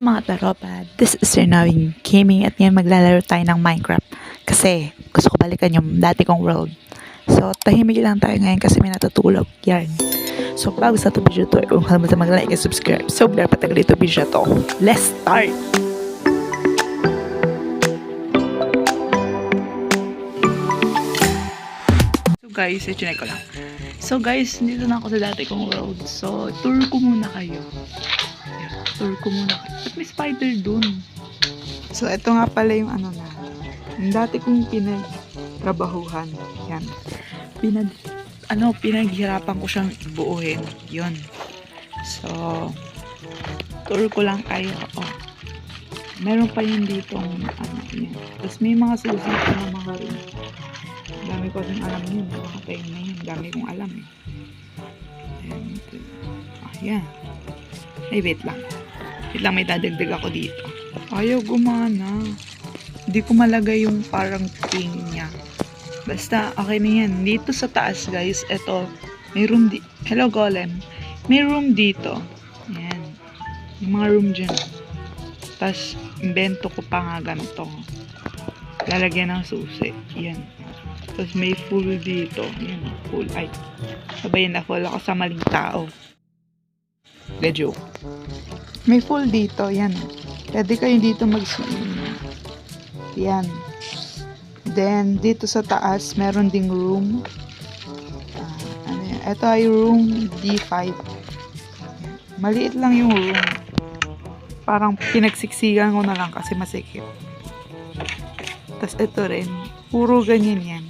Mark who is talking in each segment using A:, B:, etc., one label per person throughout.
A: Mga taropa, this is Renawing Gaming at ngayon maglalaro tayo ng Minecraft kasi gusto ko balikan yung dati kong world. So, tahimik lang tayo ngayon kasi may natutulog. Yan. So, bago sa ito video to, kung kalimutan mag-like and subscribe. So, dapat tagal ito video to. Let's start! So guys, i-check ko lang. So guys, dito na ako sa dati kong world. So, tour ko muna kayo. Tour ko muna kayo. Ba't may spider dun? So, ito nga pala yung yung dati kong pinagtrabahuhan. Yan. Pinaghirapan ko siyang buuhin. Yun. So, tour ko lang kayo. Oh. Meron pa yun dito yan. Tapos may mga susi pa na mga rin. Dami ko rin alam yun. Mga tayo na yun. Dami kong alam eh. Ayan. Ay, wait lang. Wait lang, may dadagdag ako dito. Ayaw gumana. Hindi ko malagay yung parang ping niya. Basta, okay na yan. Dito sa taas, guys, eto, may room Hello, Golem. May room dito. Ayan. Yung mga room dyan. Tapos, invento ko pa nga ganito. Lalagyan ng susi. Yan. Tapos, may full dito. Yan, full. Ay, sabayin na full ako sa maling tao. The joke. May full dito. Yan. Pwede kayo dito mag-swim. Yan. Then, dito sa taas, meron ding room. Ito ay room D5. Maliit lang yung room. Parang pinagsiksikan ko na lang kasi masikip. Tapos ito rin. Puro ganyan yan.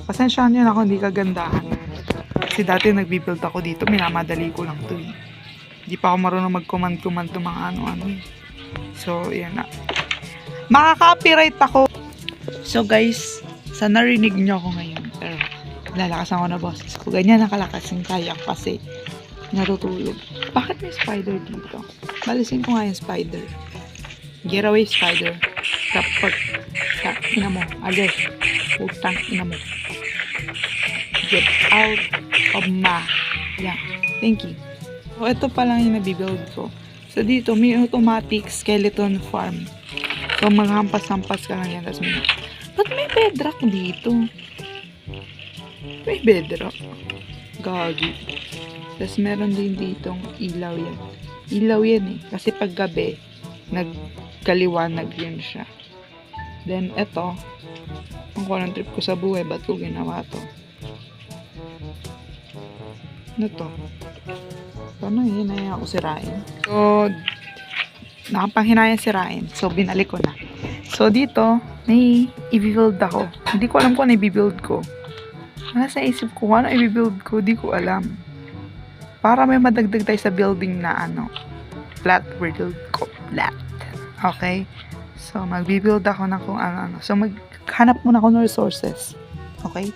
A: Pasensyahan nyo na ako, hindi kagandahan. Kasi dati nagbibuild ako dito. Minamadali ko lang to eh. Hindi pa ako marunong mag-command to mga ano-ano eh. So, yan na. Makaka-copyright ako. So guys, sana narinig nyo ako ngayon. Pero, lalakasan ko na boses ko. Ganyan nakalakas yung kaya kasi natutulog. Bakit may spider dito? Balisin ko nga yung spider. Get away, spider. Kapag, ina mo. Alis. Utang, ina mo. Get out of my. Yeah. Thank you. So, ito pa lang yung nabibuild ko. So, dito, may automatic skeleton farm. So, maghampas-hampas ka lang yan. Tapos may, ba't may bedrock dito? May bedrock. Gagi. Tapos meron din ditong ilaw yan. Ilaw yan eh. Kasi pag gabi, nagkaliwanag yun siya. Then, eto. Ang kurang trip ko sa buhay, ba't ko ginawa to? Ano to? Paano hinaya ako sirain? So, nakapanghinaya sirain. So, binalik ko na. So, dito, may i-build ako. Hindi ko alam kung ano i-build ko. Nasa isip ko, ano i-build ko, di ko alam. Para may madagdag tayo sa building na flat build ko. Flat. Okay? So, mag-build ako na kung ano. So, maghanap muna ako ng resources. Okay?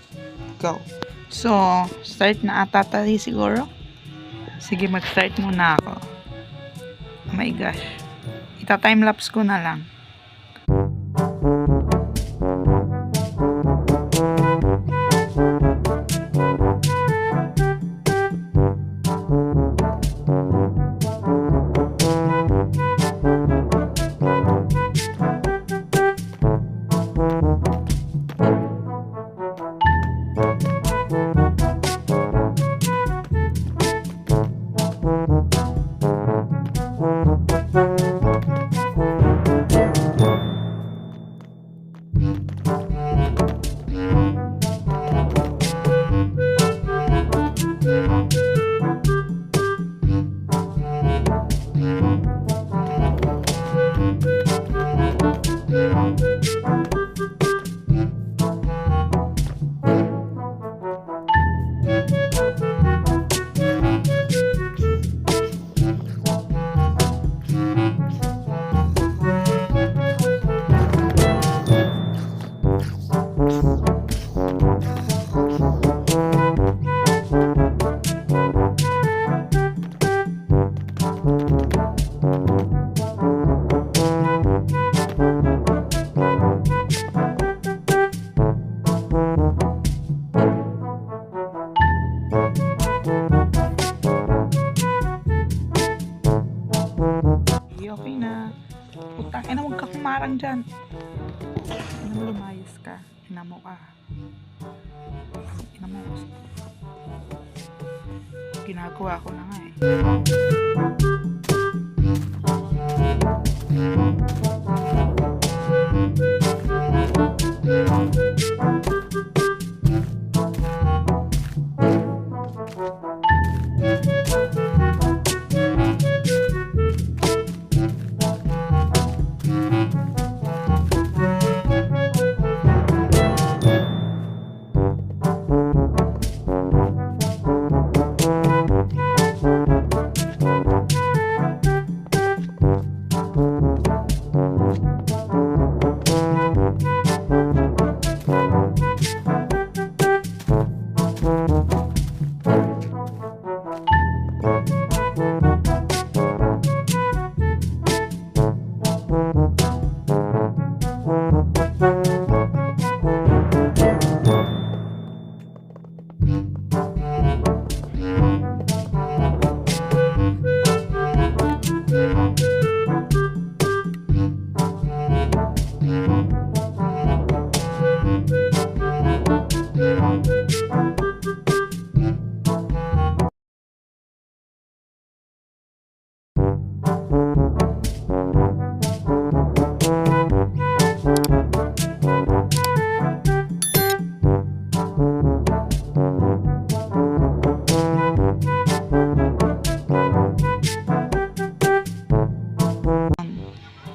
A: Go. So, start na ata tayo siguro. Sige, mag-start muna ako. Oh my gosh. Ita-timelapse ko na lang. Ina mo ka. Ina mo. Ginagawa ko na nga eh.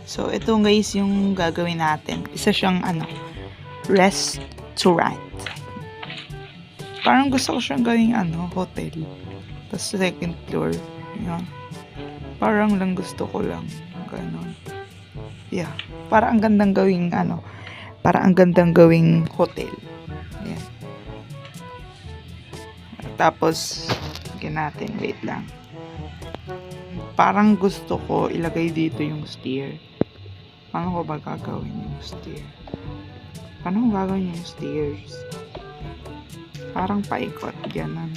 A: So, ito guys yung gagawin natin. Isa siyang restaurant. Parang gusto ko siyang gawing hotel. Tapos second floor. Yun. Parang lang gusto ko lang. Ganon. Yeah. Para ang gandang gawing para ang gandang gawing hotel. Ayan. Tapos, lagyan natin. Wait lang. Parang gusto ko ilagay dito yung stair. Paano ko ba gagawin yung stair? Paano ko gagawin yung stairs? Parang paikot. Ganon.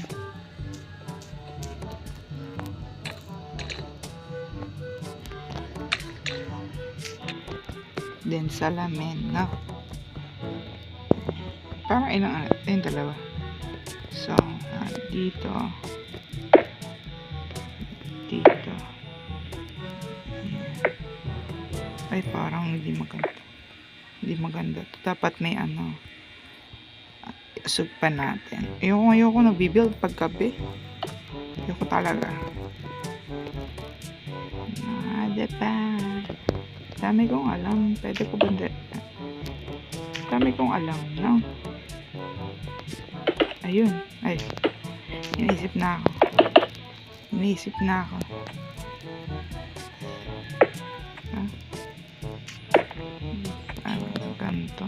A: Then salamin, no? Parang ilang dalawa. So, dito. Dito. Ay, parang hindi maganda. Hindi maganda. Dapat may isog pa natin. Ayoko nagbibuild paggabi. Ayoko talaga. Diba? Dami kong alam. Pwede ko ba? Dami kong alam, no? Ayun. Ay. Iniisip na ako. Ganito.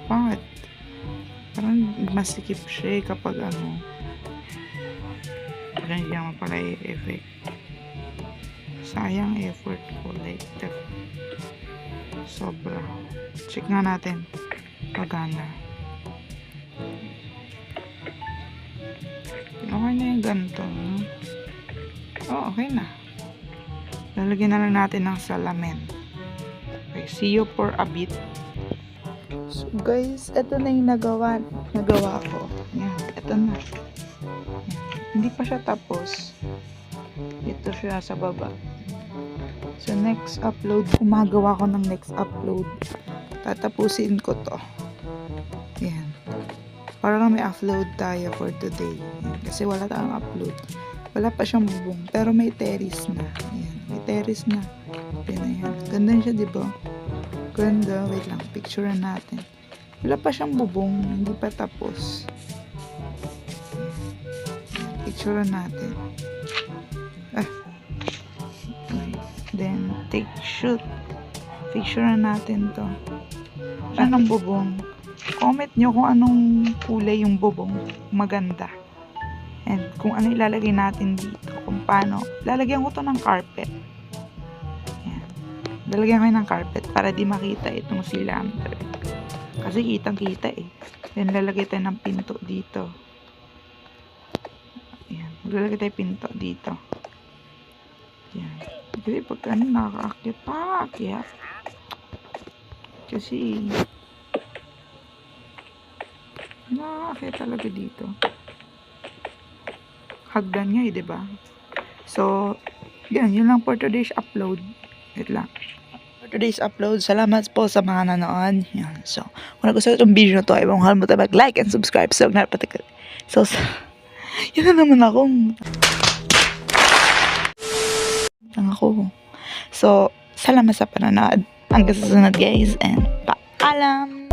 A: Pangit. Parang masikip siya kapag parang hindi naman pala i-effect. Sayang effort ko, like sobra. Check nga natin pagana. Okay na yung ganito, no? Okay na. Lalagyan na lang natin ng salamin. Okay, see you for a bit. So guys, ito na yung nagawa ko. Yan, ito na. Yan. Hindi pa siya tapos. Ito siya sa baba. So next upload, gumagawa ko ng next upload. Tatapusin ko to. Yan. Para lang may upload tayo for today. Yan. Kasi wala tayong upload. Wala pa siyang bubong. Pero may terrace na. Yan. May terrace na. Yan na yan. Ganda siya, diba? Ganda. Wait lang. Picturean natin. Wala pa siyang bubong. Hindi pa tapos. Picturean natin. Then, shoot. Picturean natin to. Anong bubong? Comment nyo kung anong kulay yung bubong. Maganda. And kung ano ilalagay natin dito. Kung paano. Lalagyan ko to ng carpet. Yan. Lalagyan ko ng carpet para di makita itong cylinder. Kasi kitang-kita eh. Then lalagay tayo ng pinto dito. Yan. Lalagay tayo pinto dito. Yan. Kasi pag ano, nakakaakyat pa, kaya. Kasi, nakakaakyat talaga dito. Hagdan nga eh, diba? So, yun lang for today's upload. Wait lang. For today's upload, salamat po sa mga nanood. Yan. So, kung nagustuhan itong video na to, ay mong halmutan mag-like and subscribe. So, yun na naman ako. So, salamat sa panonood. Hanggang sa susunod guys and paalam!